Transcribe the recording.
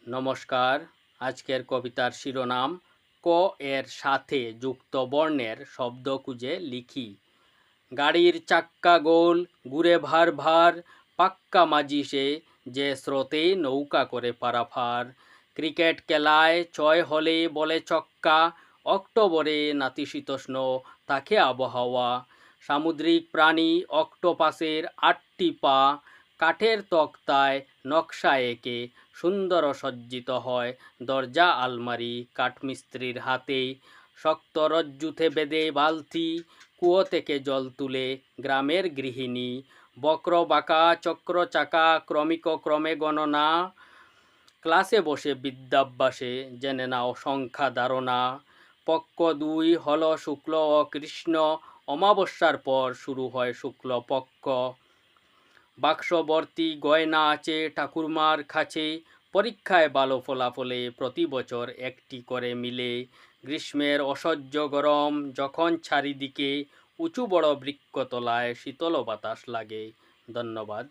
নমস্কার। আজকের কবিতার শিরোনাম ক এর সাথে যুক্ত বর্ণের শব্দ খুঁজে লিখি। গাড়ির চাক্কা গোল, ঘুরে ভার ভার, পাক্কা মাঝি সে, যে স্রোতে নৌকা করে পারাপার। ক্রিকেট খেলায় ছয় হলে বলে ছক্কা, অক্টোবরে নাতিশীতোষ্ণ থাকে আবহাওয়া। সামুদ্রিক প্রাণী অক্টোপাসের ৮টি পা, কাঠের তক্তায় নকশা এঁকে সুন্দর সজ্জিত হয় দরজা আলমারি কাঠমিস্ত্রির হাতে। শক্ত রজ্জুতে বেঁধে বালতি, কুয়ো থেকে জল তুলে গ্রামের গৃহিণী। বক্র বাঁকা চক্র চাকা ক্রমিক ক্রমে গণনা, ক্লাসে বসে বিদ্যাভ্যাসে জেনে নাও সংখ্যা ধারণা। পক্ষ দুই হল শুক্ল ও কৃষ্ণ, অমাবস্যার পর শুরু হয় শুক্লপক্ষ। বাক্স ভর্তি গয়না আছে ঠাকুরমার কাছে, পরীক্ষায় ভালো ফলাফলে প্রতি বছর একটি করে মিলে। গ্রীষ্মের অসহ্য গরম যখন চারিদিকে, উঁচু বড় বৃক্ষতলায় শীতল বাতাস লাগে। ধন্যবাদ।